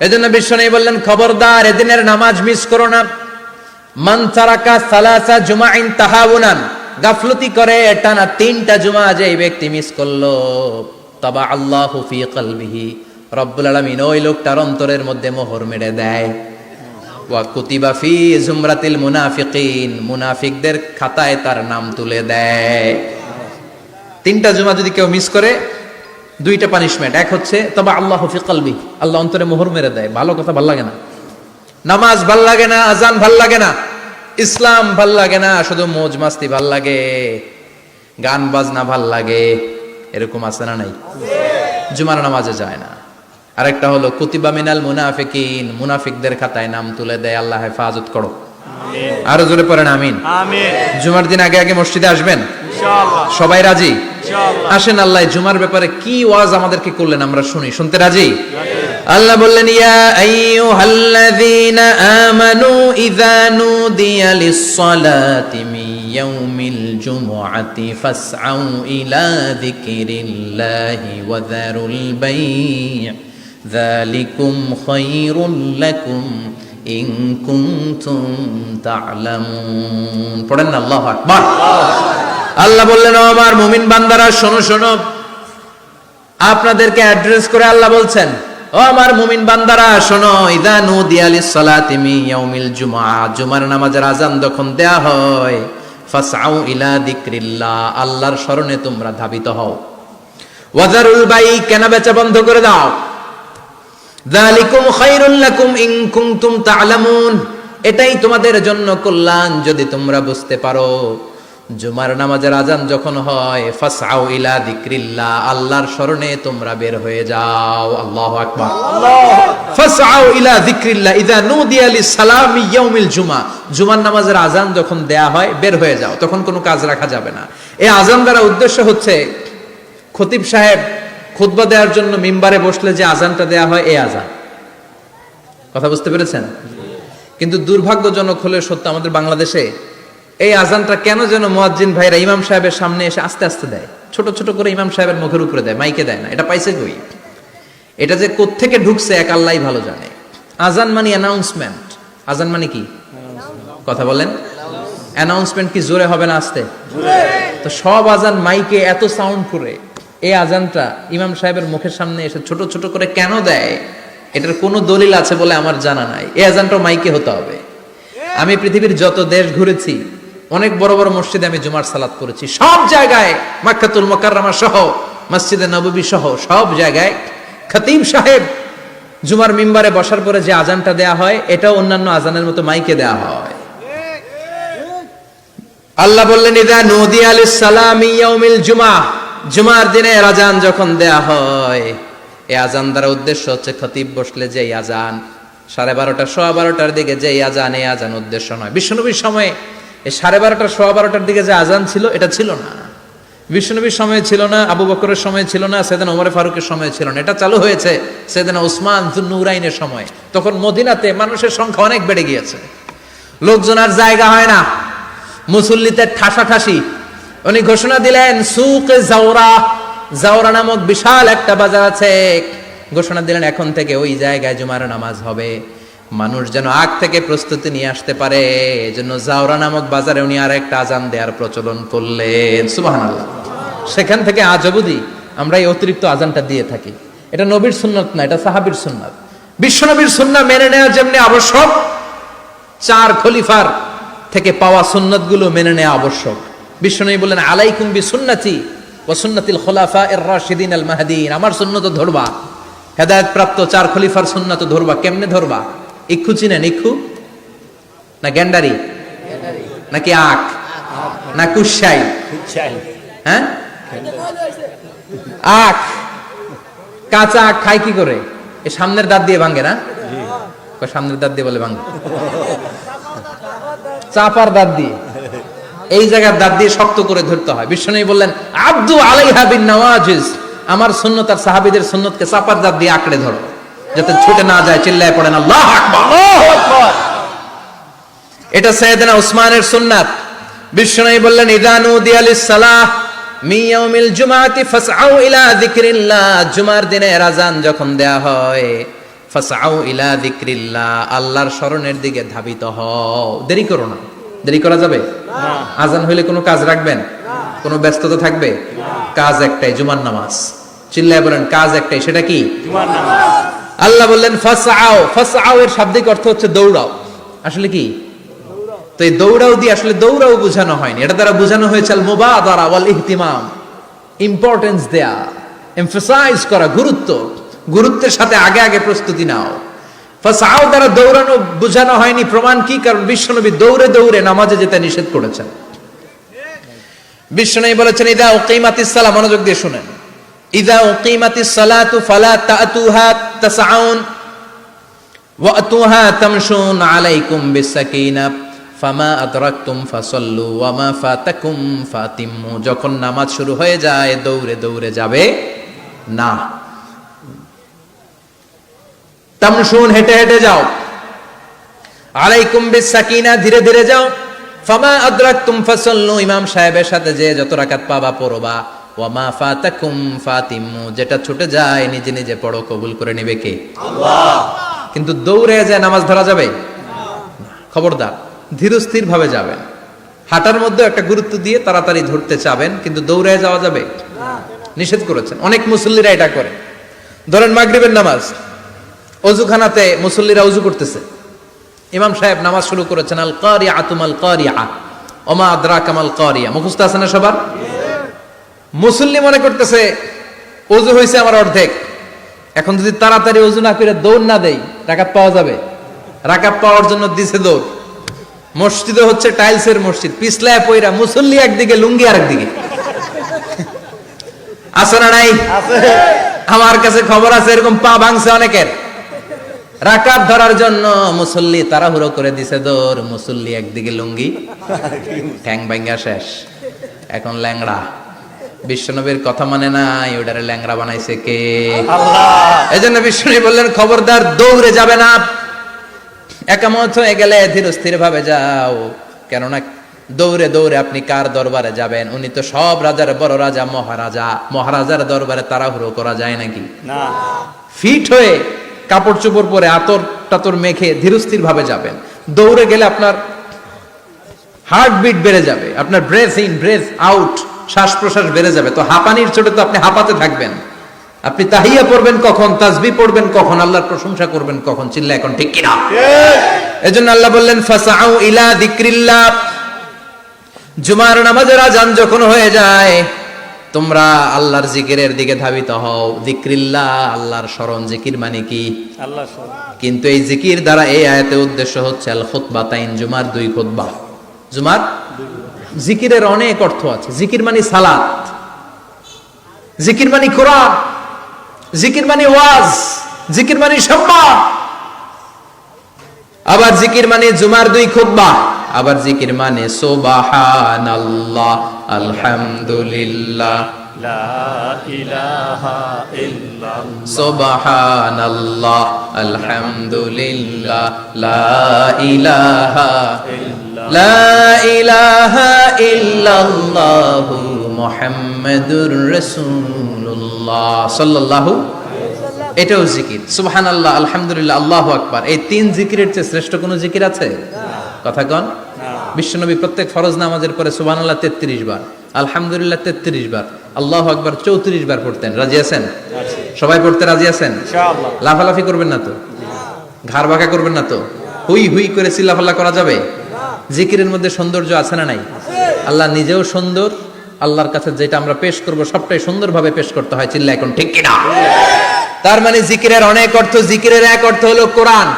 এজন্য বিশ্বনবী বললেন, খবরদার এদিনের নামাজ মিস করো না। মান তারাকা সালাসা জুমাইন তাহাউনান, গাফলতি করে টানা 3টা জুমা যে ব্যক্তি মিস করলো, তাবা আল্লাহু ফি কলবিহি, রব্বুল আলামিন ওই লোকটার অন্তরের মধ্যে মোহর মেরে দেয়। ওয়া কুতিবা ফি জুমরাতিল মুনাফিকিন, মুনাফিকদের খাতায় তার নাম তুলে দেয়। 3টা জুমা যদি কেউ মিস করে, 2টা পানিশমেন্ট। এক হচ্ছে তবা আল্লাহু ফি কলবি, আল্লাহ অন্তরে মোহর মেরে দেয়। ভালো কথা ভাল লাগে না, নামাজ ভাল লাগে না, আজান ভাল লাগে না, ইসলাম ভাল লাগে না, শুধু মৌজ মাস্তি ভাল লাগে, গান বাজনা ভাল লাগে, এরকম আছে না নাই? জুমার নামাজে যায় না। আরেকটা হলো কুতিবা মিনাল মুনাফিকিন, মুনাফিকদের খাতায় নাম তুলে দেয়। আল্লাহ হেফাজত করো, আরো জোরে পড়েন আমিন। জুমার দিন আগে আগে মসজিদে আসবেন ইনশাআল্লাহ, সবাই রাজি? আসেন, আল্লাহ জুমার ব্যাপারে কি ওয়াজ আমাদেরকে করলেন আমরা শুনি। শুনতে রাজি? আল্লাহ বললেন, ইয়া আইয়ুহাল্লাযীনা আমানু ইযা নুদিয়া লিস-সালাতি মিন ইয়াউমিল জুমআতি ফাসআউ ইলা যিকরিল্লাহি ওয়া যারুল বাই', যালিকুম খায়রুল লাকুম ইন কুনতুম তা'লামুন। পড়েন না আল্লাহু আকবার। আল্লাহ বললেন, ও আমার মুমিন বান্দারা শোনো শোনো। আপনাদেরকে অ্যাড্রেস করে আল্লাহ বলছেন, ও আমার মুমিন বান্দারা শোনো, ইযা নুদিয়া লিস-সালাতি মিন ইয়াউমিল জুমআ, জুমার নামাজের আযান যখন দেয়া হয়, ফাসআউ ইলা যিকরিল্লাহ, আল্লাহর স্মরণে তোমরা ধাবিত হও। ওয়া যারুল বাই', কেনা বেচা বন্ধ করে দাও। যালিকুম খায়রুল লাকুম ইন কুনতুম তা'লামুন, এটাই তোমাদের জন্য কল্যাণ যদি তোমরা বুঝতে পারো। জুমার নামাজের আযান যখন হয়, ফাসআউ ইলা যিকরিল্লাহ, আল্লাহর স্মরণে তোমরা বের হয়ে যাও। আল্লাহু আকবার। ফাসআউ ইলা যিকরিল্লাহ ইযা নুদিয়া লিস-সালামি ইয়াউমিল জুমআ, জুমার নামাজের আযান যখন দেয়া হয় বের হয়ে যাও, তখন কোনো কাজ রাখা যাবে না। এই আযান দ্বারা উদ্দেশ্য হচ্ছে খতিব সাহেব খুতবা দেওয়ার জন্য মিম্বারে বসলে যে আযানটা দেয়া হয়, এই আযান। কথা বুঝতে পেরেছেন? কিন্তু দুর্ভাগ্যজনক হলে সত্য, আমাদের বাংলাদেশে এই আযানটা কেন যেন মুয়াজ্জিন ভাইরা ইমাম সাহেবের সামনে এসে আস্তে আস্তে দেয়, ছোট ছোট করে ইমাম সাহেবের মুখের উপরে দেয়, মাইকে দেয় না। এটা পাইছে কই? এটা যে কোত্থেকে ঢুকছে এক আল্লাহই ভালো জানে। আযান মানে অ্যানাউন্সমেন্ট। আযান মানে কি? কথা বলেন। অ্যানাউন্সমেন্ট কি জোরে হবে না আস্তে? তো সব আযান মাইকে এত সাউন্ড করে, এই আযানটা ইমাম সাহেবের মুখের সামনে এসে ছোট ছোট করে কেন দেয়? এটার কোনো দলিল আছে বলে আমার জানা নাই। এই আযানটাও মাইকে হতে হবে। আমি পৃথিবীর যত দেশ ঘুরেছি, অনেক বড় বড় মসজিদে আমি জুমার সালাত করেছি, সব জায়গায় মক্কাতুল মুকাররমা সহ মসজিদে নববী সহ সব জায়গায় খতিব সাহেব জুমার মিম্বারে বসার পরে যে আযানটা দেয়া হয়, এটাও অন্যান্য আযানের মতো মাইকে দেয়া হয়। আল্লাহ বললেন, ইযা নুদিয়া লিস-সালামি ইয়াউমিল জুমআ, জুমার দিনে আযান যখন দেয়া হয়, এই আযান দ্বারা উদ্দেশ্য হচ্ছে খতিব বসলে যে আযান 12:30 12:15 দিকে যে আযান, এই আযান উদ্দেশ্য নয়। বিশ্বনবীর সময়ে এই 12:30 12:15 দিকে যে আযান ছিল, এটা ছিল না। বিশ্বনবীর সময় ছিল না, আবু বকরের সময় ছিল না, সাইয়েদনা ওমর ফারুকের সময় ছিল না। এটা চালু হয়েছে সাইয়েদনা উসমান যুন্নুরাইনের সময়। তখন মদিনাতে মানুষের সংখ্যা অনেক বেড়ে গিয়েছে, লোকজন আর জায়গা হয় না, মুসল্লিতে ঠাসাঠাসি। উনি ঘোষণা দিলেন, সুকে জাওরা, জাওরা নামক বিশাল একটা বাজার আছে, ঘোষণা দিলেন এখন থেকে ওই জায়গায় জুমার নামাজ হবে। মানুষ যেন আগ থেকে প্রস্তুতি নিয়ে আসতে পারে, এজন্য জাওরা নামক বাজারে উনি আর একটা আযান দেওয়ার প্রচলন করলেন। সুবহানাল্লাহ। সেখান থেকে আজ অবধি আমরা এই অতিরিক্ত আযানটা দিয়ে থাকি। এটা নবীর সুন্নাত না, এটা সাহাবীর সুন্নাত। বিশ্বনবীর সুন্নাহ মেনে নেওয়া যেমনি আবশ্যক, 4 খলিফার থেকে পাওয়া সুন্নাতগুলো মেনে নেওয়া আবশ্যক। বিশ্বনবী বললেন, আলাইকুম বিসুন্নতি ওয়া সুন্নাতিল খুলাফায়ে রাশিদিন আল মাহদিয়িন, আমার সুন্নাত ধরবা, হেদায়েত প্রাপ্ত 4 খলিফার সুন্নাত ধরবা। কেমনে ধরবা? ইক্ষু চিনেন? ইক্ষু না গ্যান্ডারি নাকি আখ না কুশাই? হ্যাঁ, আখ। কাঁচা আখ খায় কি করে? এই সামনের দাঁত দিয়ে ভাঙে না? সামনের দাঁত দিয়ে বলে ভাঙে, চাপার দাঁত দিয়ে, এই জায়গার দাঁত দিয়ে শক্ত করে ধরতে হয়। বিশ্বনবী বললেন, আব্দু আলাইহা বিন নওয়াজিজ, আমার সুন্নাত আর সাহাবীদের সুন্নাতকে চাপার দাঁত দিয়ে আঁকড়ে ধরো, যাতে ছুটে না যায়। চিল্লায় পড়েন আল্লাহু আকবার, আল্লাহু আকবার। এটা সাইয়েদনা উসমানের সুন্নাত। বিশ্বনবী বললেন, ইযা নুদিয়া লিস-সালাহ মিন ইয়াউমিল জুমআতি ফাসআউ ইলা যিকরিল্লাহ, জুমার দিনে আযান যখন দেয়া হয়, ফাসআউ ইলা যিকরিল্লাহ, আল্লাহর স্মরণের দিকে ধাবিত হও। দেরি করো না। দেরি করা যাবে না। আজান হইলে কোনো কাজ রাখবেন? কোনো ব্যস্ততা থাকবে? কাজ একটাই, জুমার নামাজ। চিল্লায় বলেন কাজ একটাই, সেটা কি? জুমার নামাজ। আল্লাহ বললেন ফাসআউ। ফাসআউ এর শাব্দিক অর্থ হচ্ছে দৌড়াও। আসলে কি? তো এই দৌড়াও দিয়ে আসলে দৌড়াও বোঝানো হয়নি, এটা দ্বারা বোঝানো হয়েছে আল মুবাদারা ওয়াল ইহতিমাম, ইম্পর্টেন্স দেয়া, এমফাসাইজ করা, গুরুত্বের সাথে আগে আগে প্রস্তুতি নাও। ফাসআউ দ্বারা দৌড়ানো বোঝানো হয়নি। প্রমাণ কি? কারণ বিশ্বনবী দৌড়ে দৌড়ে নামাজে যেতে নিষেধ করেছেন। বিশ্বনবী বলেছেন ইদা উকিমাতিস সালাহ, মনোযোগ দিয়ে শুনেন, ইদা উকিমাতিস সালাতু ফালা তাতুহা তাসআউন ওয়া আতুহা তামশুন আলাইকুম বিসাকিনাহ ফামা আদরাকতুম ফাসাল্লু ওয়া মা ফাতাকুম ফাতিম্মু। যখন নামাজ শুরু হয়ে যায় দৌড়ে দৌড়ে যাবে না। তামশুন, হেঁটে হেঁটে যাও। আলাইকুম বিসাকিনা, ধীরে ধীরে যাও। ফামা আদরাকতুম ফাসাল্লু, ইমাম সাহেবের সাথে যে যত রাকাত পাবা পড়বা। ওয়া মা ফাতাকুম ফাতিম্মু, যেটা ছুটে যায় নিজে নিজে পড়ো, কবুল করে নেবে কে? আল্লাহ। কিন্তু দৌড়ে যায় নামাজ ধরা যাবে না। খবরদার, ধীরস্থির ভাবে যাবেন। হাঁটার মধ্যে একটা গুরুত্ব দিয়ে তাড়াতাড়ি ধরতে চাবেন, কিন্তু দৌড়ে যাওয়া যাবে না, নিষেধ করেছেন। অনেক মুসল্লিরা এটা করে। ধরেন মাগরিবের নামাজ, অজুখানাতে মুসল্লিরা ওযু করতেছে, ইমাম সাহেব নামাজ শুরু করেছেন আল কারিআতু মাল কারিআ ওমা আদরাকা মাল কারিআ, মুখস্থ আছে না সবার? মুসল্লি মনে করতেছে ওযু হয়েছে আমার অর্ধেক, এখন যদি তাড়াতাড়ি ওযু না করে দৌড় না দেই রাকাত পাওয়া যাবে? রাকাত পাওয়ার জন্য দিছে দৌড়। মসজিদে হচ্ছে টাইলসের মসজিদ, পিছলায় পয়রা মুসল্লি একদিকে, লুঙ্গি আরেকদিকে। আছে না নাই? আমার কাছে খবর আছে এরকম পা ভাঙছে অনেকের। রাকাত ধরার জন্য মুসল্লি তাড়াহুড়ো করে দিছে দৌড়, মুসল্লি একদিকে লুঙ্গি, ঠ্যাং ভাঙা শেষ, এখন ল্যাংড়া। বিশ্বনবীর কথা মানে নাই, ওটারে ল্যাংড়া বানাইছে কে? আল্লাহ। এজন্য বিশ্বনবী বললেন খবরদার দৌড়ে যাবে না। একামত হয়ে গেলে ধীরস্থির ভাবে যাও, কেননা দৌড়ে দৌড়ে আপনি কার দরবারে যাবেন? উনি তো সব রাজার বড় রাজা, মহারাজা। মহারাজার দরবারে তাড়াহুড়ো করা যায় নাকি? না। ফিট হয়ে কাপড় চোপড় পরে আতর টাতর মেখে ধীরস্থির ভাবে যাবেন। দৌড়ে গেলে আপনার হার্টবিট বেড়ে যাবে, আপনার ব্রেথ ইন ব্রেথ আউট, শ্বাস প্রশ্বাস বেড়ে যাবে। তো হাঁপানির চোটে তো আপনি হাঁপাতে থাকবেন। আপনি তাহিয়া পড়বেন কখন, তাসবিহ পড়বেন কখন, আল্লাহর প্রশংসা করবেন কখন? চিল্লা এখন ঠিক কিনা? এজন্য আল্লাহ বললেন ফাসআউ ইলা যিকরিল্লাহ, জুমার নামাজের আযান যখন হয়ে যায় তোমরা আল্লাহর জিকিরের দিকে ধাবিত হও। যিকরিল্লাহ, আল্লাহর স্মরণ। জিকির মানে কি? আল্লাহর স্মরণ। কিন্তু এই জিকির দ্বারা এই আয়াতের উদ্দেশ্য হচ্ছে আল খুতবাতাইন, জুমার দুই খুতবা। জুমার জিকিরের অনেক অর্থ আছে। জিকির মানে সালাত, জিকির মানে কোরআন, জিকির মানে ওয়াজ, জিকির মানে সম্মান। আবার জিকির মানে জুমার দুই খুতবা। আবার জিকির মানে সুবহানাল্লাহ, আলহামদুলিল্লাহ, লা ইলাহা ইল্লাল্লাহ, সুবহানাল্লাহ, আলহামদুলিল্লাহ, লা ইলাহা ইল্লাল্লাহ, লা ইলাহা ইল্লাল্লাহু মুহাম্মাদুর রাসূলুল্লাহ সাল্লাল্লাহু। এটাও জিকির। সুবহানাল্লাহ, আলহামদুলিল্লাহ, আল্লাহু আকবার। এই তিন জিকিরের চেয়ে শ্রেষ্ঠ কোনো জিকির আছে? কথা কন। বিশ্বনবী প্রত্যেক ফরজ নামাজের পরে সুবহানাল্লাহ 33 বার, আলহামদুলিল্লাহ 33 বার, আল্লাহু আকবার 34 বার পড়তেন। রাজি আছেন? সবাই পড়তে রাজি আছেন? ইনশাআল্লাহ। লাফালাফি করবেন না তো? ঘাড় বাঁকা করবেন না তো? হুই হুই করে চিল্লাফাল্লা করা যাবে? জিকিরের মধ্যে সৌন্দর্য আছে না নাই? আল্লাহ নিজেও সুন্দর। আল্লাহর কাছে যেটা আমরা পেশ করব সবটাই সুন্দরভাবে পেশ করতে হয়। চিল্লা এখন ঠিক কিনা? তার মানে জিকিরের অনেক অর্থ। জিকিরের এক অর্থ হলো কোরআন।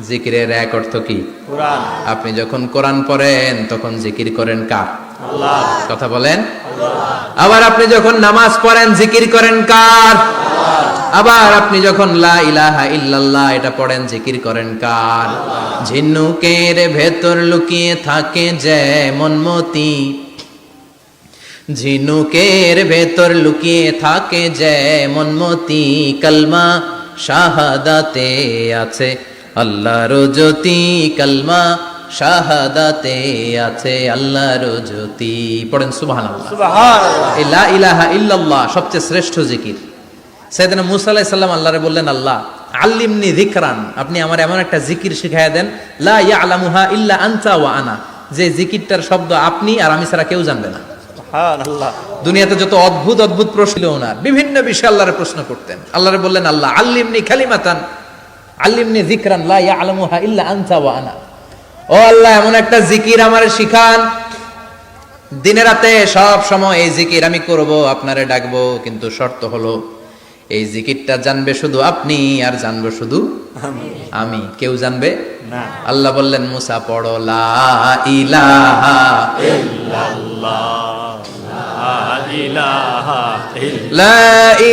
জিকিরের এক অর্থ কি? কোরআন। আপনি যখন কোরআন পড়েন তখন জিকির করেন কার? আল্লাহ। কথা বলেন। আল্লাহ। আবার আপনি যখন নামাজ পড়েন জিকির করেন কার? আল্লাহ। আবার আপনি যখন লা ইলাহা ইল্লাল্লাহ এটা পড়েন জিকির করেন কার? আল্লাহ। ঝিনুকের ভেতর লুকিয়ে থাকে যেমন মতি, ঝিনুকের ভেতর লুকিয়ে থাকে যেমন মতি, কালমা শাহাদাতে আছে আল্লাহর জ্যোতি, কালমা শাহাদাতে আছে আল্লাহর জ্যোতি। পড়েন সুবহানাল্লাহ। সুবহানাল্লাহ। লা ইলাহা ইল্লাল্লাহ সবচেয়ে শ্রেষ্ঠ জিকির। সাইয়েদনা মূসা আলাইহিস সালাম আল্লাহরে বললেন, আল্লাহ আল্লিমনি যিকরান, আপনি আমার এমন একটা জিকির শিখাইয়া দেন, লা ইয়ালামুহা ইল্লা আনতা ওয়া আনা, যে জিকিরটার শব্দ আপনি আর আমি ছাড়া কেউ জানবে না। সুবহানাল্লাহ। দুনিয়াতে যত অদ্ভুত অদ্ভুত প্রশ্ন ছিল ওনার, বিভিন্ন বিষয়ে আল্লাহরে প্রশ্ন করতেন। আল্লাহরে বললেন, আল্লাহ আল্লিমনি কালিমাতান আল্লিমনি যিকরান লা ইয়ালামুহা ইল্লা আনতা ওয়া আনা, ও আল্লাহ এমন একটা জিকির আমারে শিখান, দিনে রাতে সব সময় এই জিকির আমি করব, আপনারে ডাকবো, কিন্তু শর্ত হলো এই জিকিরটা জানবে শুধু আপনি আর জানবো শুধু আমি, কেউ জানবে না। আল্লাহ বললেন, মুসা পড়ো লা ইলাহা ইল্লাল্লাহ, লা ইলাহা ইল্লাল্লাহ, লা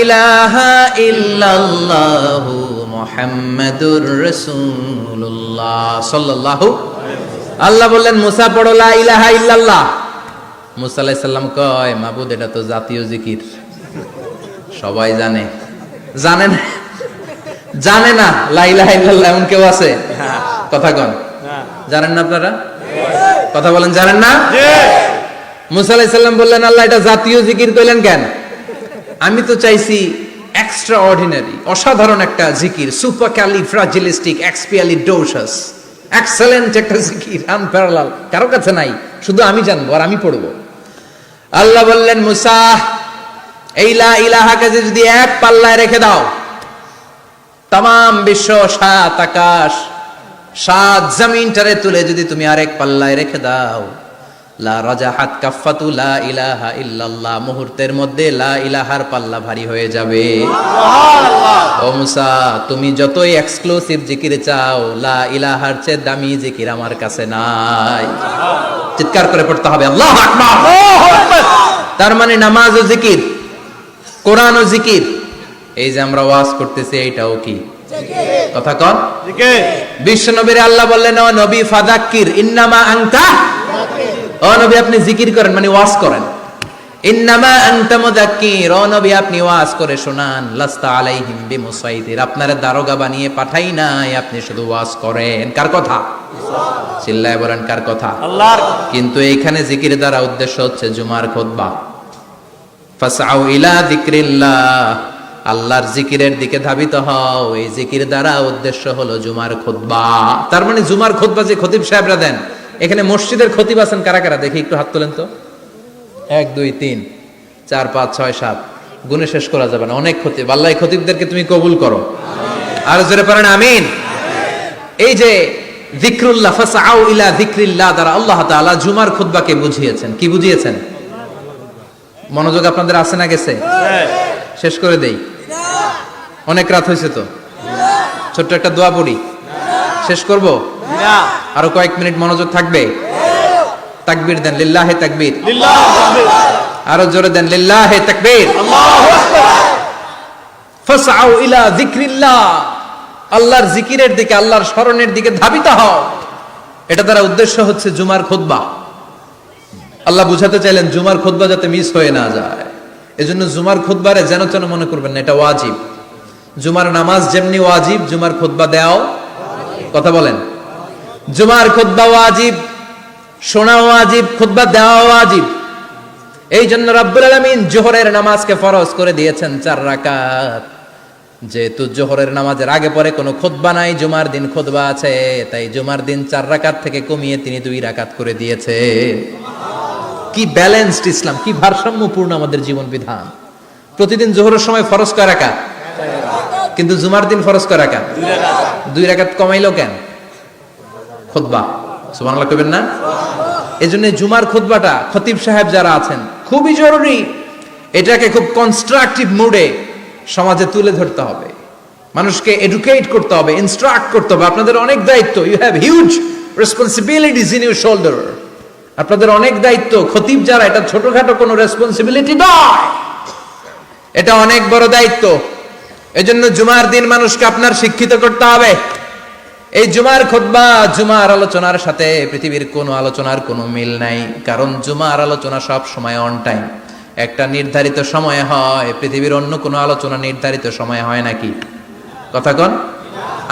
ইলাহা ইল্লাল্লাহু মুহাম্মাদুর রাসূলুল্লাহ সাল্লাল্লাহু। আল্লাহ বললেন, মুসা পড়ো লা ইলাহা ইল্লাল্লাহ। মুসা আলাইহিস সালাম কয়, মাবুদ এটা তো জাতীয় জিকির, সবাই জানে। জানেন জানে না লা ইলাহা ইল্লাল্লাহ এমন কেউ আছে? কথা কন, জানেন না আপনারা? কথা বলেন, জানেন না? মুসা আলাইহিস সালাম বললেন, আল্লাহ এটা জাতীয় জিকির কইলেন কেন? আমি তো চাইছি এক্সট্রা অর্ডিনারি, অসাধারণ একটা জিকির, সুপার ক্যালিফ্রাজিলিস্টিক এক্সপিয়ালিডোসাস, এক্সেলেন্ট একটা জিকির, আনপ্যারালাল, কারো কাছে নাই, শুধু আমি জানবো আর আমি পড়বো। আল্লাহ বললেন, মুসা এই লা ইলাহাকে যদি এক পাল্লায় রেখে দাও, তাম বিশ্ব, সাত আকাশ, সাত জমিনটারে তুলে যদি তুমি আরেক পাল্লায় রেখে দাও, লা রাজাহাত কাফাতু লা ইলাহা ইল্লাল্লাহ, মুহূর্তের মধ্যে লা ইলাহার পাল্লা ভারী হয়ে যাবে। ও মুসা, তুমি যতই এক্সক্লুসিভ জিকির চাও, লা ইলাহার চেয়ে দামি জিকির আমার কাছে নাই। চিৎকার করে পড়তে হবে আল্লাহু আকবার। তার মানে নামাজ ও জিকির, কোরআন ও জিকির, এই যে আমরা ওয়াজ করতেছি এইটাও কি কথা কন? বিশ্ব নবীর আল্লাহ বললেন, ও নবী ফাযাক্কির ইন্নামা আনতা, ও নবী আপনি জিকির করেন মানে ওয়াজ করেন। ইন্নামা আনতা মুযাক্কির, ও নবী আপনি ওয়াজ করে শোনান। লাস্তা আলাইহিম বিমুসাইতির, আপনারে দারোগা বানিয়ে পাঠাই নাই, আপনি শুধু ওয়াজ করেন। কার কথা? চিল্লায় বলেন কার কথা? আল্লাহর। কিন্তু এইখানে জিকির দ্বারা উদ্দেশ্য হচ্ছে জুমার খুতবা। ফাসআউ ইলা যিকরিল্লাহ, আল্লাহর জিকিরের দিকে ধাবিত হও, এই জিকির দ্বারা উদ্দেশ্য হলো জুমার খুতবা। তার মানে জুমার খুতবা যে খতিব সাহেবরা দেন, এখানে মসজিদের খতিব আছেন কারা কারা দেখি একটু হাত তোলেন তো। 1 2 3 4 5 6 7, গুণে শেষ করা যাবে না, অনেক খতিব। আল্লাহ এই খতিবদেরকে তুমি কবুল করো, আর জোরে পড়েন আমিন। এই যে যিকরুল্লাহ, ফাসআউ ইলা যিকরিল্লাহ দ্বারা আল্লাহ তাআলা জুমার খুতবাকে বুঝিয়েছেন। কি বুঝিয়েছেন? মনোযোগ আপনাদের আছে না গেছে? শেষ করে দেই, অনেক রাত হয়েছে তো। ছোট্ট একটা দোয়া পড়ি, শেষ করব? আরো কয়েক মিনিট মনোযোগ থাকবে? তাকবীর দেন, লিল্লাহে তাকবীর। আরো জোরে দেন, লিল্লাহে তাকবীর। ফাসআউ ইলা যিকরিল্লাহ, আল্লাহর জিকিরের দিকে, আল্লাহর স্মরণের দিকে ধাবিত হও। এটা দ্বারা উদ্দেশ্য হচ্ছে জুমার খুতবা। আল্লাহ বুঝাতে চাইলেন জুমার খুতবা যাতে মিস হয়ে না যায়, এজন্য জুমার খুতবারে যেন তেন মনে করবেন না, এটা ওয়াজিব। জুমার নামাজ যেমনি ওয়াজিব, জুমার খুতবা দেওয়াও, কথা বলেন, জুমার খুতবা ওয়াজিব, শোনা ওয়াজিব, খুতবা দেওয়া ওয়াজিব। এই জন্য রব্বুল আলামিন জোহরের নামাজকে ফরজ করে দিয়েছেন 4 রাকাত। যেহেতু জোহরের নামাজের আগে পরে কোনো খুতবা নাই, জুমার দিন খুতবা আছে, তাই জুমার দিন 4 রাকাত থেকে কমিয়ে তিনি 2 রাকাত করে দিয়েছে। কি ব্যালেন্সড ইসলাম, কি ভারসাম্যপূর্ণ আমাদের জীবন বিধান। প্রতিদিন জোহরের সময় ফরজ কয় রাকাত, কিন্তু জুমার দিন ফরজ কয় রাকাত? 2 রাকাত কমাইলো কেন? খুতবা, সুবহানাল্লাহ কইবেন না? এজন্য জুমার খুতবাটা খতিব সাহেব যারা আছেন খুবই জরুরি। এটাকে খুব কনস্ট্রাকটিভ মুডে সমাজে তুলে ধরতে হবে, মানুষকে এডুকেট করতে হবে, ইনস্ট্রাক্ট করতে হবে। আপনাদের অনেক দায়িত্ব, you have huge responsibilities in your shoulder. আপনাদের অনেক দায়িত্ব। খতিব যারা, এটা ছোটখাটো কোনো রেসপন্সিবিলিটি নয়, এটা অনেক বড় দায়িত্ব। এজন্য জুমার দিন মানুষকে আপনার শিক্ষিত করতে হবে। এই জুমার খুতবা, জুমার আলোচনার সাথে পৃথিবীর কোনো আলোচনার কোনো মিল নাই, কারণ জুমার আলোচনা সব সময় অন টাইম, একটা নির্ধারিত সময় হয়। পৃথিবীর অন্য কোনো আলোচনা নির্ধারিত সময় হয় নাকি? কথা কন।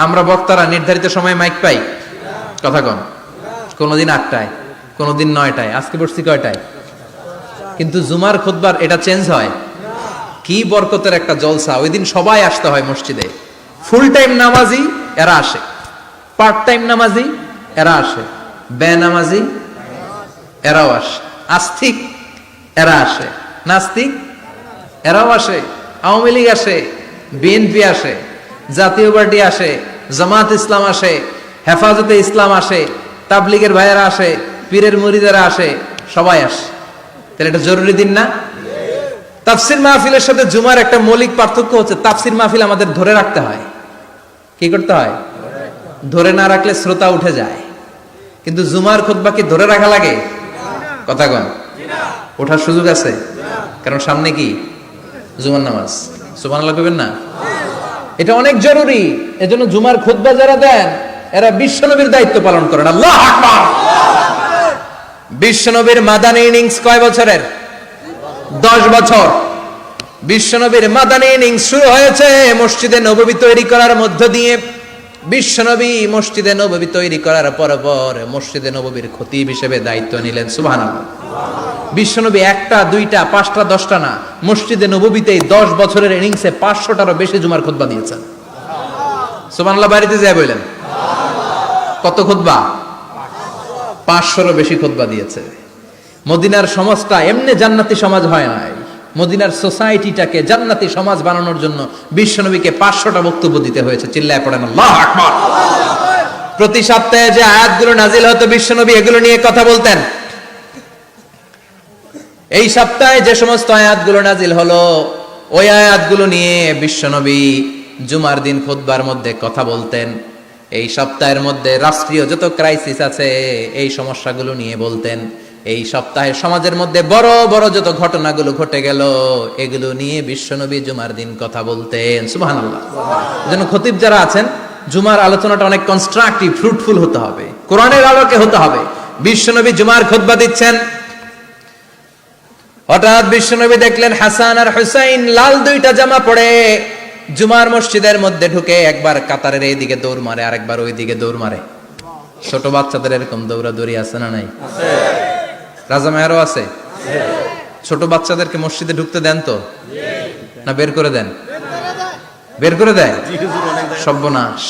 আমরা বক্তারা নির্ধারিত সময় মাইক পাই? কথা কন। কোনোদিন 8টায়, কোনোদিন 9টায়, আজকে বসছি কয়টায়? কিন্তু জুমার খুতবার এটা চেঞ্জ হয়। কি বরকতের একটা জলসা, ওই দিন সবাই আসতে হয় মসজিদে। ফুল টাইম নামাজি এরা আসে, পার্ট টাইম নামাজি এরা আসে, বেনামাজি এরাও আসে, আস্তিক এরা আসে, নাস্তিক এরাও আসে, আওয়ামী লীগ আসে, বিএনপি আসে, জাতীয় পার্টি আসে, জামাত ইসলাম আসে, হেফাজতে ইসলাম আসে, তাবলিগের ভাইয়েরা আসে, পীরের মুরিদেরা আসে, সবাই আসে। তাহলে এটা জরুরি দিন না? তাফসির মাহফিলের সাথে জুমার একটা মৌলিক পার্থক্য হচ্ছে, তাফসির মাহফিল আমাদের ধরে রাখতে হয়। কি করতে হয়? ধরে না রাখলে শ্রোতা উঠে যায়। কিন্তু জুমার খুতবা কি ধরে রাখা লাগে? কথা কন, ওঠার সুযোগ আছে? কারণ সামনে কি জুমার নামাজ। সুবহানাল্লাহ কইবেন না? এটা অনেক জরুরি। এজন্য জুমার খুতবা যারা দেন এরা বিশ্বনবীর দায়িত্ব পালন করেন। আল্লাহু আকবার। বিশ্বনবীর মাদানী ইনিংস কয় বছরের? 10 বছর। বিশ্বনবীর মাদানী ইনিংস শুরু হয়েছে মসজিদে নববী তৈরি করার মধ্য দিয়ে। বিশ্বনবী মসজিদে নববী তৈরি করার পর মসজিদে নববীর খতিব হিসেবে দায়িত্ব নিলেন। সুবহানাল্লাহ। বিশ্বনবী একটা, দুইটা, পাঁচটা, 10টা না, মসজিদে নববীতেই 10 বছরের ইনিংসে 500টারও বেশি জুমার খুতবা দিয়েছেন। সুবহানাল্লাহ। বাড়িতে যায় বললেন কত খুতবা? 500রও বেশি খুতবা দিয়েছে। মদিনার সমাজটা এমনি জান্নাতি সমাজ হয় নাই। মদিনার সোসাইটিটাকে জান্নাতি সমাজ বানানোর জন্য বিশ্বনবীকে 500টা বক্তব্য দিতে হয়েছে। চিল্লায় পড়েন আল্লাহু আকবার। প্রতি সপ্তাহে যে আয়াতগুলো নাজিল হতো বিশ্বনবী এগুলো নিয়ে কথা বলতেন। এই সপ্তাহে যে সমস্ত আয়াতগুলো নাজিল হলো ওই আয়াতগুলো নিয়ে বিশ্বনবী জুমার দিন খুতবার মধ্যে কথা বলতেন। এই সপ্তাহের মধ্যে রাষ্ট্রীয় যত ক্রাইসিস আছে এই সমস্যাগুলো নিয়ে বলতেন। এই সপ্তাহে সমাজের মধ্যে বড় বড় যত ঘটনাগুলো ঘটে গেল এগুলো নিয়ে বিশ্বনবী জুমার দিন কথা বলতেন। সুবহানাল্লাহ। এজন্য খতিব যারা আছেন জুমার আলোচনাটা অনেক কনস্ট্রাকটিভ, ফ্রুটফুল হতে হবে, কোরআনের আলোকে হতে হবে। বিশ্বনবী জুমার খুতবা দিচ্ছেন, হঠাৎ বিশ্বনবী দেখলেন হাসান আর হুসাইন লাল 2টা জামা পরে জুমার মসজিদের মধ্যে ঢুকে একবার কাতারের এইদিকে দৌড় মারে, আরেকবার ওইদিকে দৌড় মারে। ছোট বাচ্চাদের এরকম দৌড়াদৌড়ি আছে না নাই? রাজা মেয়ারও আছে। ছোট বাচ্চাদেরকে মসজিদে ঢুকতে দেন তো না বের করে দেন? বের করে দেয়। সর্বনাশ।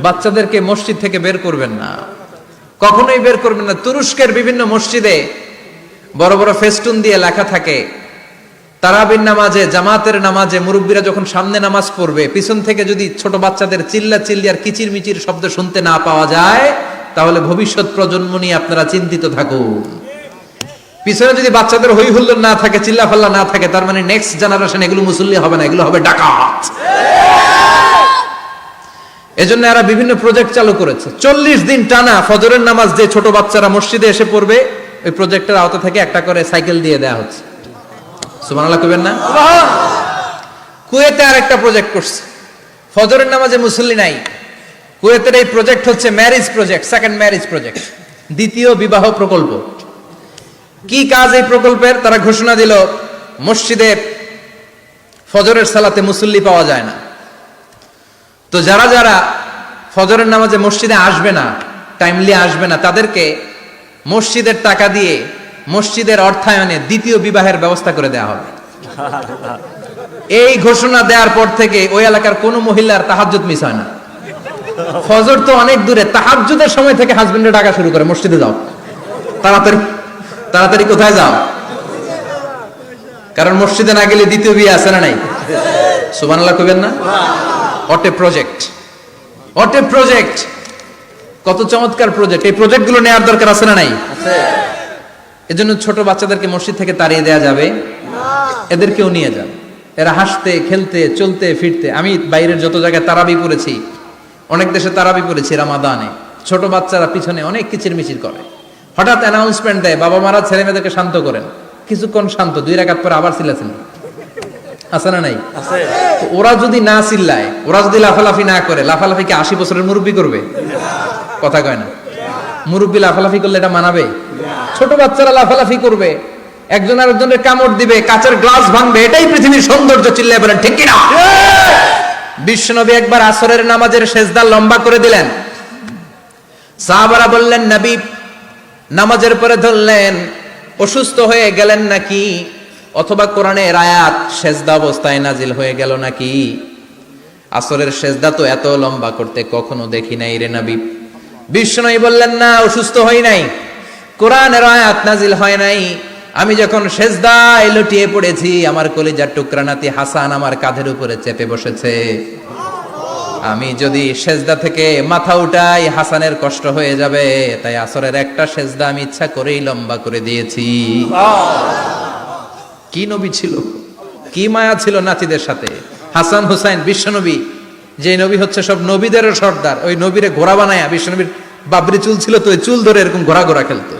বাচ্চাদেরকে মসজিদ থেকে বের করবেন না, কখনোই বের করবেন না। তুরস্কের বিভিন্ন মসজিদে বড় বড় ফেস্টুন দিয়ে লেখা থাকে তারাবির নামাজে, জামাতের নামাজে মুরব্বীরা যখন সামনে নামাজ পড়বে পিছন থেকে যদি ছোট বাচ্চাদের চিল্লা চিল্লি আর কিচির মিচির শব্দ শুনতে না পাওয়া যায় তাহলে ভবিষ্যৎ প্রজন্ম নিয়ে আপনারা চিন্তিত থাকুন। পিছনে যদি বাচ্চাদের হই হুল্লোড় না থাকে, চিল্লা ফাল্লা না থাকে, তার মানে নেক্সট জেনারেশন এগুলো মুসল্লি হবে না, এগুলো হবে ডাকাত। এজন্য এরা বিভিন্ন প্রজেক্ট চালু করেছে। 40 দিন টানা ফজরের নামাজ যে ছোট বাচ্চারা মসজিদে এসে পড়বে ওই প্রজেক্টের আওতা থেকে একটা করে সাইকেল দিয়ে দেওয়া হচ্ছে। সুবহানাল্লাহ কইবেন না? কুয়েতে আরেকটা প্রজেক্ট করছে, ফজরের নামাজে মুসল্লি নাই। কুয়েতের এই প্রজেক্ট হচ্ছে marriage project, second marriage project, দ্বিতীয় বিবাহ প্রকল্প। কি কাজ এই প্রকল্পের? তারা ঘোষণা দিল মসজিদে ফজরের সালাতে মুসল্লি পাওয়া যায় না, তো যারা যারা ফজরের নামাজে মসজিদে আসবে না, টাইমলি আসবে না, তাদেরকে মসজিদের টাকা দিয়ে মসজিদের অর্থায়নে দ্বিতীয় বিবাহের ব্যবস্থা করে দেওয়া হবে। এই ঘোষণা দেওয়ার পর থেকে ওই এলাকার কোন মহিলার তাহাজ্জুদ মিস হয় না। ফজর তো অনেক দূরে, তাহাজ্জুদের সময় থেকে হাজবেন্ডের ডাকা শুরু করে মসজিদে যাও, তাড়াতাড়ি তাড়াতাড়ি কোথায় যাও, কারণ মসজিদে না গেলে দ্বিতীয় বিয়ে আছে না নাই? সুবহানাল্লাহ কইবেন না? What a project, what a project, কত চমৎকার প্রজেক্ট। এই প্রজেক্টগুলো নেওয়ার দরকার আছে না নাই? এজন্য ছোট বাচ্চাদেরকে মসজিদ থেকে তাড়িয়ে দেওয়া যাবে না, এদেরকেও নিয়ে যান। এরা হাসতে খেলতে চলতে ফিরতে, আমি বাইরের যত জায়গায় তারাবি পড়েছি, অনেক দেশে তারাবি পড়েছি রামাদানে, ছোট বাচ্চারা পিছনে অনেক কিচির মিচির করে, হঠাৎ অ্যানাউন্সমেন্ট দেয় বাবা মারা ছেলে মেয়েদেরকে শান্ত করেন, কিছুক্ষণ শান্ত, 2 রাকাত পরে আবার চিল্লাচিল্লি, আছে না নাই? ওরা যদি না চিল্লায়, ওরা যদি লাফালাফি না করে, লাফালাফি কি 80 বছরের মুরব্বি করবে? কথা কয় না। মুরব্বি লাফালাফি করলে এটা মানাবে? ছোট বাচ্চারা লাফালাফি করবে, একজন আরেকজনের কামড় দিবে, কাচের গ্লাস ভাঙবে, এটাই পৃথিবীর সৌন্দর্য। চিল্লায় বলেন ঠিক কিনা? বিশ্বনবী একবার আসরের নামাজের সেজদা লম্বা করে দিলেন, সাহাবারা বললেন নবী নামাজের পরে ধরলেন অসুস্থ হয়ে গেলেন নাকি, অথবা কোরআনের আয়াত সেজদা অবস্থায় নাজিল হয়ে গেল নাকি? আসরের সেজদা তো এত লম্বা করতে কখনো দেখি নাই রে নবী। বিষ্ণু বললেন, না, অসুস্থ হই নাই, কোরআনের আয়াত নাজিল হয় নাই। আমি যখন সেজদায় লুটিয়ে পড়েছি, আমার কলিজার টুকরা নাতি হাসান আমার কাঁধের উপরে চেপে বসেছে। আমি যদি সেজদা থেকে মাথা উঠাই হাসানের কষ্ট হয়ে যাবে, তাই আসরের একটা সেজদা আমি ইচ্ছা করেই লম্বা করে দিয়েছি। কি নবী ছিল, কি মায়া ছিল নাতিদের সাথে। হাসান হুসাইন বিশ্বনবী, যে নবী হচ্ছে সব নবীদেরও সর্দার, ওই নবীরে ঘোড়া বানায়া, বিশ্বনবীর বাবরি চুল ছিল তো, ওই চুল ধরে এরকম ঘোড়া ঘোড়া খেলতো।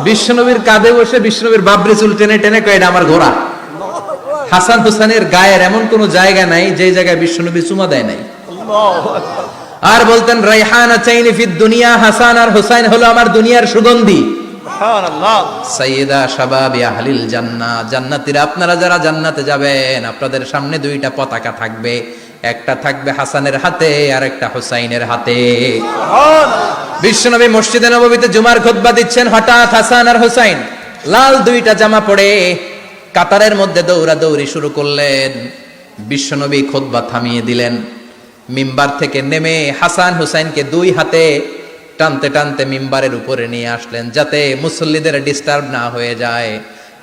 বিশ্বনবীর কাঁধে বসে বিশ্বনবীর বাবরি চুল টেনে টেনে কয়, এটা আমার ঘোড়া। হাসান হুসাইনের গায়ের এমন কোন জায়গা নাই যে জায়গায় বিশ্বনবী চুমা দেয় নাই। আর বলতেন, রাইহানা চাইনি ফিদ দুনিয়া, হাসান আর হুসাইন হলো আমার দুনিয়ার সুগন্ধি। সাইয়্যিদা শাবাবি আহলিল জান্নাহ, জান্নাতীরা আপনারা যারা জান্নাতে যাবেন, আপনাদের সামনে দুইটা পতাকা থাকবে, একটা থাকবে হাসানের হাতে আর একটা হুসাইনের হাতে। বিশ্বনবী মসজিদে নববীতে জুমার খুতবা দিচ্ছেন, হঠাৎ হাসান আর হুসাইন লাল দুইটা জামা পরে কাতারের মধ্যে দৌড়াদৌড়ি শুরু করলেন। বিশ্বনবী খুতবা থামিয়ে দিলেন, মিম্বার থেকে নেমে হাসান হুসাইনকে দুই হাতে টানতে টানতে মিম্বারের উপরে নিয়ে আসলেন, যাতে মুসল্লিদের ডিস্টার্ব না হয়ে যায়।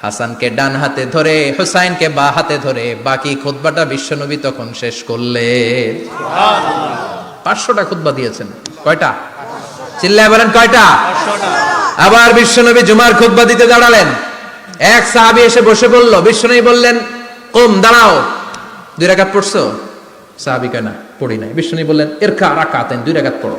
হাসানকে ডান হাতে ধরে, হুসাইনকে বা হাতে ধরে বাকি খুতবাটা বিশ্বনবী তখন শেষ করলেন। 500টা খুতবা দিয়েছেন। কয়টা? চিল্লায় বলেন, কয়টা? আবার বিশ্বনবী জুমার খুতবা দিতে দাঁড়ালেন। এক সাহাবী এসে বসে বলল, বিশ্বনবী বললেন, কুম, দাঁড়াও, 2 রাকাত পড়ছো? সাহাবী কয়, না, পড়ি নাই। বিশ্বনবী বললেন, ইরকা রাকাতাইন, 2 রাকাত পড়ো।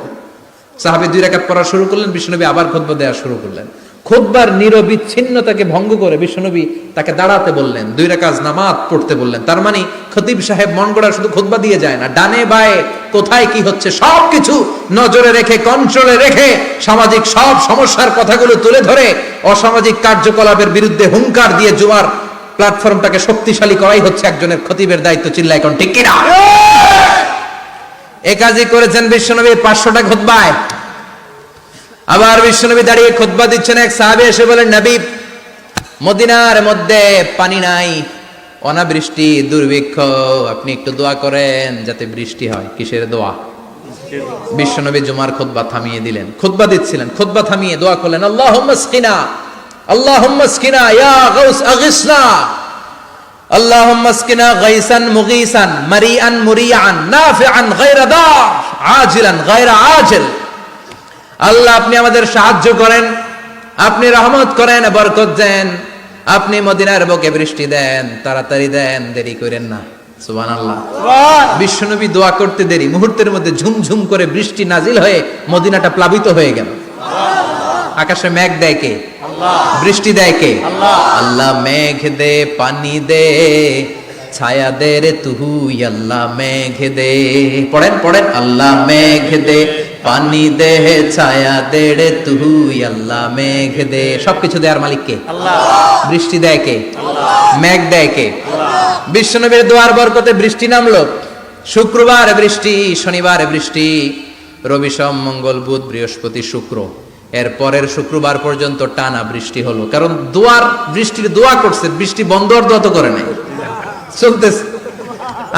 সাহাবী 2 রাকাত পড়া শুরু করলেন। বিশ্বনবী আবার খুতবা দেওয়া শুরু করলেন। খুতবার নিরবিচ্ছিন্নতাকে ভঙ্গ করে বিশ্বনবী তাকে দাঁড়াতে বললেন, 2 রাকাত নামাজ পড়তে বললেন। তার মানে খতিব সাহেব মন গড়া শুধু খুতবা দিয়ে যায় না, ডানে বায়ে কোথায় কি হচ্ছে সবকিছু নজরে রেখে, কন্ট্রোলে রেখে, সামাজিক সব সমস্যার কথাগুলো তুলে ধরে অসামাজিক কার্যকলাপের বিরুদ্ধে হুঙ্কার দিয়ে জুমার প্ল্যাটফর্মটাকে শক্তিশালী করাই হচ্ছে একজনের খতিবের দায়িত্ব। চিল্লায় কোন ঠিক কিনা? এ কাজই করেছেন বিশ্বনবী 500টা খুতবায়। আবার বিশ্বনবী দাঁড়িয়ে খুতবা দিচ্ছেন। এক সাহাবী এসে বলেন, নবী, মদিনার মধ্যে পানি নাই, অনাবৃষ্টি, দুর্ভিক্ষ, আপনি একটু দোয়া করেন যাতে বৃষ্টি হয়। কিসের দোয়া? বিশ্বনবী জুমার খুতবা থামিয়ে দিলেন। খুতবা দিচ্ছিলেন, খুতবা থামিয়ে দোয়া করলেন, আল্লাহুম্মা স্কিনা, আল্লাহুম্মা স্কিনা ইয়া গাউস আগিসনা, আল্লাহুম্মা স্কিনা গাইসান মুগীসান, মারিআন মুরিআন, নাফিআন গায়রা দার, আজিলান গায়রা আজিল। আল্লাহ, আপনি আমাদের সাহায্য করেন, আপনি রহমত করেন, বরকত দেন, আপনি মদিনার বুকে বৃষ্টি দেন, তাড়াতাড়ি দেন, দেরি করেন না। সুবহানাল্লাহ। বিশ্বনবী দোয়া করতে দেরি, মুহূর্তের মধ্যে ঝুমঝুম করে বৃষ্টি নাজিল হয়ে মদিনাটা প্লাবিত হয়ে গেল। আকাশে মেঘ দেয় কে? বৃষ্টি দেয় কে? আল্লাহ মেঘ দে, পানি দে, ছায়া দে রে তুই, আল্লাহ মেঘ দে। পড়েন পড়েন, আল্লাহ মেঘ দে, পানি দে, ছায়া দে রে তুই, আল্লাহ মেঘ দে। সবকিছু দেয়ার মালিক কে? আল্লাহ। বৃষ্টি দেয় কে? আল্লাহ। মেঘ দেয় কে? বিশ্বনবীর দোয়ার বরকতে বৃষ্টি নামলো। শুক্রবার বৃষ্টি, শনিবার বৃষ্টি, রবি সোম মঙ্গল বুধ বৃহস্পতি শুক্র, এর পরের শুক্রবার পর্যন্ত টানা বৃষ্টি হলো। কারণ দোয়ার, বৃষ্টির দোয়া করছে, বৃষ্টি বন্ধ আর দোয়া তো করে নাই, চলতেছে।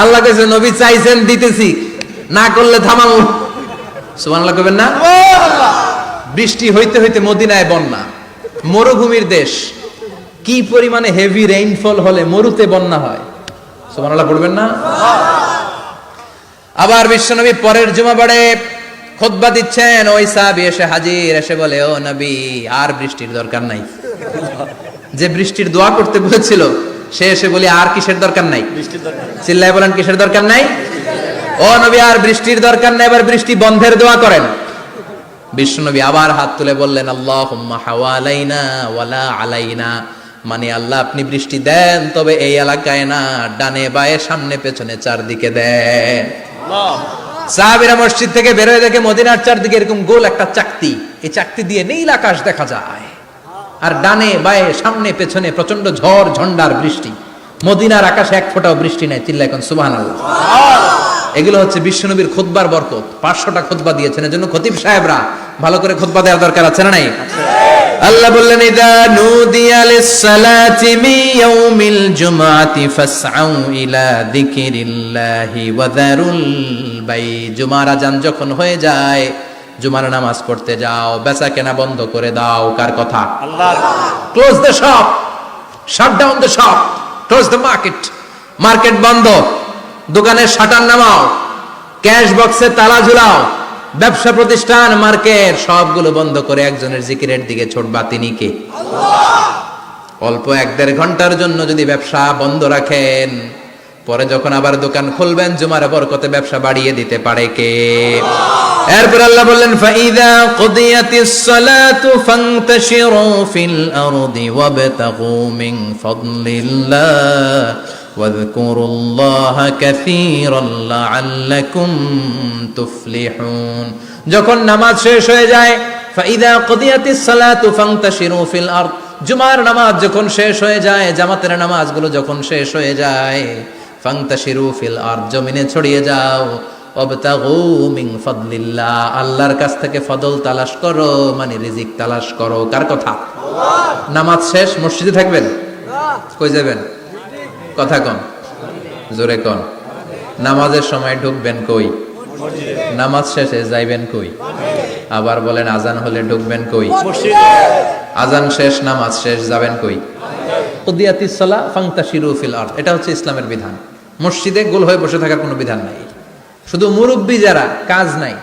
আল্লাহ কাছে নবী চাইছেন, দিতেছি, না করলে থামাবো। সুবহানাল্লাহ কইবেন না? বৃষ্টি হইতে হইতে মদিনায় বন্যা, মরুভূমির দেশ, কি পরিমাণে হেভি রেইনফল হলে মরুতে বন্যা হয়। সুবহানাল্লাহ পড়বেন না? আবার বিশ্বনবী পরের জুমাবারে খুতবা দিচ্ছেন, ওই সাহাবী এসে হাজির, এসে বলে, ও নবী, আর বৃষ্টির দরকার নাই। যে বৃষ্টির দোয়া করতে বলেছিল সে এসে বলি, আর কিসের দরকার নাই? চিল্লায় বলেন, কিসের দরকার নাই? ও নবী, আর বৃষ্টির দরকার নাই, এবার বৃষ্টি বন্ধের দোয়া করেন। বিশ্বনবী আবার হাত তুলে বললেন, আল্লাহুম্মা হাওয়ালাইনা ওয়ালা আলাইনা, মানে আল্লাহ, আপনি বৃষ্টি দেন, তবে এই এলাকায় না, ডানে বায়ে সামনে পেছনে চারদিকে দেন। সাহাবীরা মসজিদ থেকে বের হয়ে দেখে মদিনার চারদিকে এরকম গোল একটা চাকতি, এই চাকতি দিয়ে নীল আকাশ দেখা যায়, আর ডানে বায়ে সামনে পেছনে প্রচন্ড ঝড় ঝন্ডার বৃষ্টি। মদিনার আকাশে এক ফোঁটাও বৃষ্টি নাই। চিল্লায় এখন সুবহানাল্লাহ। এগুলো হচ্ছে বিশ্বনবীর খুতবার বরকত। 500টা খুতবা দিয়েছেন, এজন্য খতিব সাহেবরা ভালো করে খুতবা দেওয়ার দরকার আছে না নাই? আল্লাহ বললেন ইদা নুদিয়া লিস-সালাতি মিন ইয়াউমিল জুমআতি ফাসআউ ইলা যিকিরিল্লাহি ওয়া যারুল বাই। জুমার আযান যখন হয়ে যায়, জুমার নামাজ পড়তে যাও, বেচা কেনা বন্ধ করে দাও। কার কথা? আল্লাহ। Close the shop, shut down the shop, close the market. Market বন্ধ, দোকানের শাটার নামাও, ক্যাশ বক্সে তালা ঝুলাও, ব্যবসা প্রতিষ্ঠান, মার্কেট সবগুলো বন্ধ করে একজনের জিকিরের দিকে ছুটবা। তিনি কে? অল্প 1-1.5 ঘন্টার জন্য যদি ব্যবসা বন্ধ রাখেন, পরে যখন আবার দোকান খুলবেন, জুমার বরকতে ব্যবসা বাড়িয়ে দিতে পারে কে? এরপর আল্লাহ বললেন ফাইদা কুদিয়াতিস সালাতু ফান্তাশিরু ফিল আরদি ওয়াবতাগু মিন ফাদলিল্লাহ ওয়াযকুরুল্লাহা কাসীরান লাআল্লাকুম তুফলিহুন। যখন নামাজ শেষ হয়ে যায়, ফাইদা কুদিয়াতিস সালাতু ফান্তাশিরু ফিল আরদ, জুমার নামাজ যখন শেষ হয়ে যায়, জামাতের নামাজগুলো যখন শেষ হয়ে যায়, ফান্তাশিরু ফিল আরদ, জমিনে ছড়িয়ে যাও, ওয়াবতাগু মিন ফাদলিল্লাহ, আল্লাহর কাছ থেকে ফজল তালাশ করো, মানে রিজিক তালাশ করো। কার কথা? আল্লাহ। নামাজ শেষ, মসজিদে থাকবেন? কই যাবেন? কথা কন, জোরে কন। নামাজের সময় ঢুকবেন কই? নামাজ শেষে যাইবেন কই? আবার বলেন আজান হলে ঢুকবেন কই? আজান শেষ, নামাজ শেষ, যাবেন কই? কুদিয়াতিস সালাহ ফান্তাশিরু ফিল আরদ, এটা হচ্ছে ইসলামের বিধান। মসজিদে গোল হয়ে বসে থাকার কোনো বিধান নাই। শুধু মুরব্বী যারা, কাজ নাই,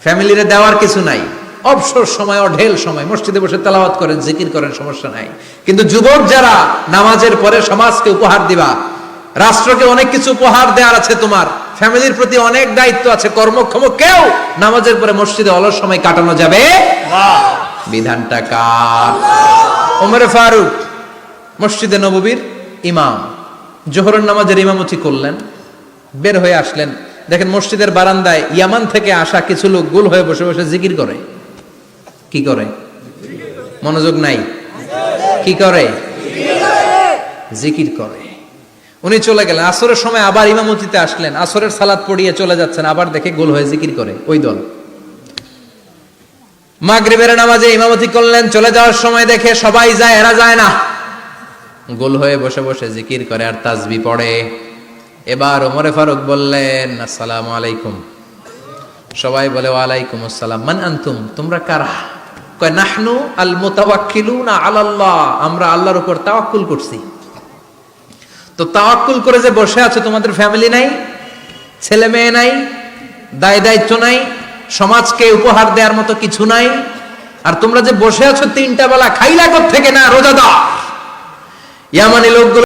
ফ্যামিলিরে দেওয়ার কিছু নাই, অবসর সময়, অঢেল সময় মসজিদে বসে তেলাওয়াত করেন, জিকির করেন, সমস্যা নাই। কিন্তু যুবক যারা, নামাজের পরে সমাজকে উপহার দিবা, রাষ্ট্রকে অনেক কিছু উপহার দেওয়ার আছে, তোমার ফ্যামিলির প্রতি অনেক দায়িত্ব আছে, কর্মক্ষম কেউ নামাজের পরে মসজিদে অলস সময় কাটানো যাবে না। বিধানটা কার? ওমরে ফারুক মসজিদে নববীর ইমাম, জোহরের নামাজের ইমামতি করলেন, বের হয়ে আসলেন, দেখেন মসজিদের বারান্দায় ইয়ামান থেকে আসা কিছু লোক গোল হয়ে বসে বসে জিকির করে। কি করে? মনোযোগ নাই। কি করে? জিকির করে। উনি চলে গেলেন, আসরের সময় আবার ইমামতিতে আসলেন, আসরের সালাত পড়িয়ে চলে যাচ্ছেন, আবার দেখে গোল হয়ে জিকির করে ওই দল। মাগরিবের নামাজে ইমামতি করলেন, চলে যাওয়ার সময় দেখে সবাই যায়, এরা যায় না, গোল হয়ে বসে বসে জিকির করে আর তাসবিহ পড়ে। এবার ওমরে ফারুক বললেন আসসালামু আলাইকুম। সবাই বলে ওয়ালাইকুম আসসালাম। মান আনতুম, তোমরা কারা? কয় নাহনু আল মুতাওয়াক্কিলুনা আলাল্লাহ, আমরা আল্লাহর উপর তাওয়াক্কুল করছি। তো তাওয়াক্কুল করে যে বসে আছো, তোমাদের ফ্যামিলি নাই, ছেলে মেয়ে নাই, দায় দায়িত্ব নাই, সমাজকে উপহার দেওয়ার মতো কিছু নাই, আর তোমরা যে বসে আছো 3টা বেলা খাইলা কোত্থেকে? না রোজাদার। ইয়ামানি লোকগুলো